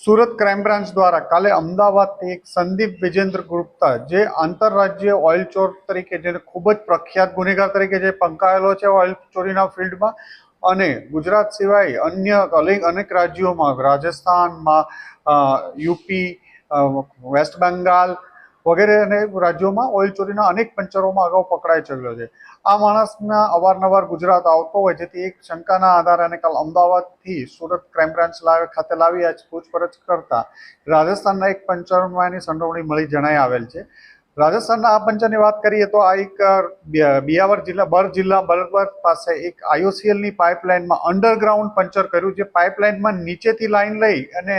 Surat crime branch દ્વારા કાલે અમદાવાદથી એક સંદીપ વિજેન્દ્ર ગુપ્તા જે આંતરરાજ્ય ઓઇલ ચોર તરીકે જેને ખૂબ જ પ્રખ્યાત ગુનેગાર તરીકે જે પંકાયેલો છે ઓઇલ ચોરીના ફિલ્ડમાં અને ગુજરાત સિવાય અન્ય અનેક રાજ્યોમાં રાજસ્થાનમાં, યુપી, વેસ્ટ બેંગાલ વગેરે અને રાજ્યોમાં ઓઇલ ચોરીના અનેક પંચરોમાં અગાઉ પકડાઈ ચૂક્યો છે। આ માણસના અવારનવાર ગુજરાત આવતો હોય જેથી એક શંકાના આધારે અને કાલ અમદાવાદથી સુરત ક્રાઇમ બ્રાન્ચ ખાતે લાવી આજ પૂછપરછ કરતા રાજસ્થાનના એક પંચરમાં એની સંડોવણી મળી જણાઈ આવેલ છે। રાજસ્થાનના આ પંચરની વાત કરીએ તો આ એક બિયાવર જિલ્લા બરબર પાસે એક આઈઓસીએલની પાઇપલાઇનમાં અંડરગ્રાઉન્ડ પંચર કર્યું, જે પાઇપલાઇનમાં નીચેથી લાઈન લઈ અને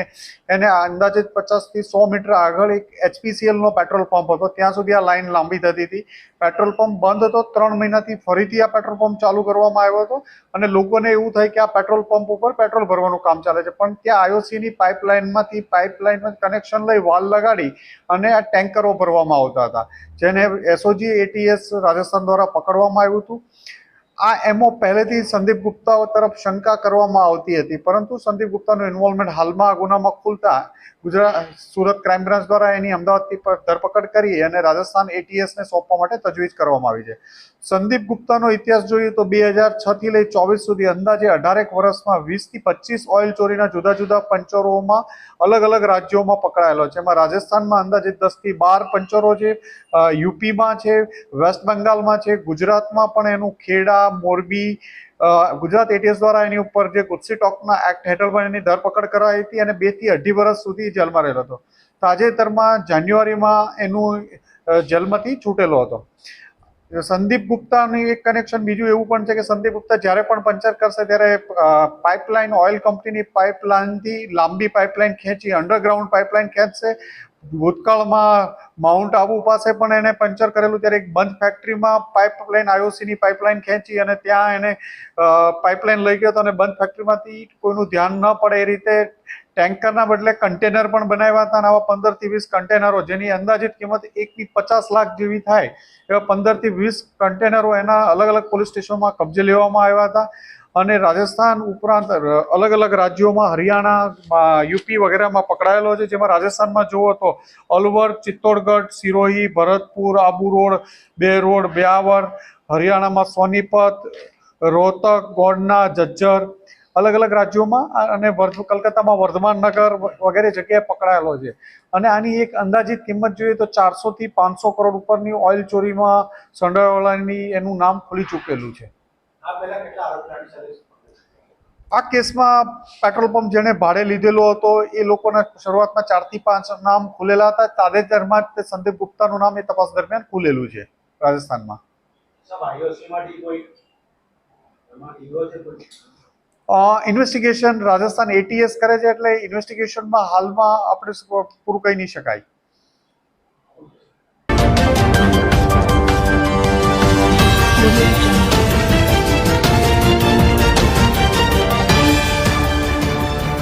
એને અંદાજિત 50 થી 100 મીટર આગળ એક એચપીસીએલનો પેટ્રોલ પંપ હતો, ત્યાં સુધી આ લાઈન લાંબી થતી હતી। પેટ્રોલ પંપ બંધ હતો, 3 મહિનાથી ફરીથી આ પેટ્રોલ પંપ ચાલુ કરવામાં આવ્યો હતો અને લોકોને એવું થાય કે આ પેટ્રોલ પંપ ઉપર પેટ્રોલ ભરવાનું કામ ચાલે છે, પણ ત્યાં આઈઓસીની પાઇપલાઇનમાં કનેક્શન લઈ વાલ લગાડી અને આ ટેન્કરો ભરવામાં આવતા હતા, જેને એસઓજી એટીએસ રાજસ્થાન દ્વારા પકડવામાં આવ્યું હતું। આ એમઓ પહેલેથી સંદીપ ગુપ્તા તરફ શંકા કરવામાં આવતી હતી, પરંતુ સંદીપ ગુપ્તાનું ઇન્વોલ્વમેન્ટ હાલમાં આ ગુનામાં ખુલતા સુરત ક્રાઇમ બ્રાન્ચ દ્વારા એની અમદાવાદથી ધરપકડ કરી અને રાજસ્થાન એટીએસને સોંપવા માટે તજવીજ કરવામાં આવી છે। સંદીપ ગુપ્તાનો ઇતિહાસ જોઈએ તો 2006 થી લઈ 24 સુધી અંદાજે 18 વર્ષમાં 20 થી 25 ઓઇલ ચોરીના જુદા જુદા પંચરોમાં અલગ અલગ રાજ્યોમાં પકડાયેલો છે। એમાં રાજસ્થાનમાં અંદાજે 10 થી 12 પંચરો છે, યુપીમાં છે, વેસ્ટ બેંગાલમાં છે, ગુજરાતમાં પણ એનું ખેડા, મોરબી, ગુજરાત એટીએસ દ્વારા એની ઉપર જે ગુસ્સી ટોકના એક્ટ હેઠળ પણ એની ધરપકડ કરાઈ હતી અને 2 થી 2.5 વર્ષ સુધી જેલમાં રહેલો હતો। તાજેતરમાં જાન્યુઆરીમાં એનું જેલમાંથી છૂટેલો હતો। સંદીપ ગુપ્તાની એક કનેક્શન બીજું એવું પણ છે કે સંદીપ ગુપ્તા જ્યારે પણ પંચર કરશે ત્યારે પાઇપલાઇન ઓઇલ કંપનીની પાઇપલાઇનથી લાંબી પાઇપલાઇન ખેંચી અંડરગ્રાઉન્ડ પાઇપલાઇન ખેંચશે। ભૂતકાળમાં માઉન્ટ આબુ પાસે પણ એને પંચર કરેલું ત્યારે એક બંધ ફેક્ટરીમાં પાઇપલાઇન આઈઓસીની પાઇપલાઇન ખેંચી અને ત્યાં એને પાઇપલાઇન લઈ ગયો હતો અને બંધ ફેક્ટરીમાંથી કોઈનું ધ્યાન ન પડે એ રીતે ટેન્કરના બદલે કન્ટેનર પણ બનાવ્યા હતા અને આવા 15 થી 20 કન્ટેનરો જેની અંદાજિત કિંમત 1 થી 50 લાખ જેવી થાય એવા 15 થી 20 કન્ટેનરો એના અલગ અલગ પોલીસ સ્ટેશનમાં કબજે લેવામાં આવ્યા હતા અને રાજસ્થાન ઉપરાંત અલગ અલગ રાજ્યોમાં હરિયાણા, યુપી વગેરેમાં પકડાયેલો છે, જેમાં રાજસ્થાનમાં જુઓ તો અલવર, ચિત્તોડગઢ, સિરોહી, ભરતપુર, આબુ રોડ, બેરોડ, બ્યાવર, હરિયાણામાં સોનીપત, રોહતક, ગોંડના, જજ્જર અલગ અલગ રાજ્યોમાં અને કલકત્તામાં વર્ધમાન નગર વગેરે જગ્યાએ પકડાયેલો છે અને આની એક અંદાજિત કિંમત જોઈએ તો 400 થી 500 કરોડ ઉપરની ઓઇલ ચોરીમાં સંડોવાયેલાની એનું નામ ખુલી ચૂકેલું છે। આ કેસમાં પેટ્રોલ પંપ જેને ભાડે લીધેલો હતો એ લોકોના શરૂઆતમાં 4 થી 5 નામ ખુલેલા હતા। તાજેતરમાં જ સંદીપ ગુપ્તાનું નામ એ તપાસ દરમિયાન ખુલેલું છે રાજસ્થાનમાં। ઇન્વેસ્ટિગેશન રાજસ્થાન એટીએસ કરે છે, એટલે ઇન્વેસ્ટિગેશનમાં હાલમાં આપણે પૂરું કહી નહીં શકાય।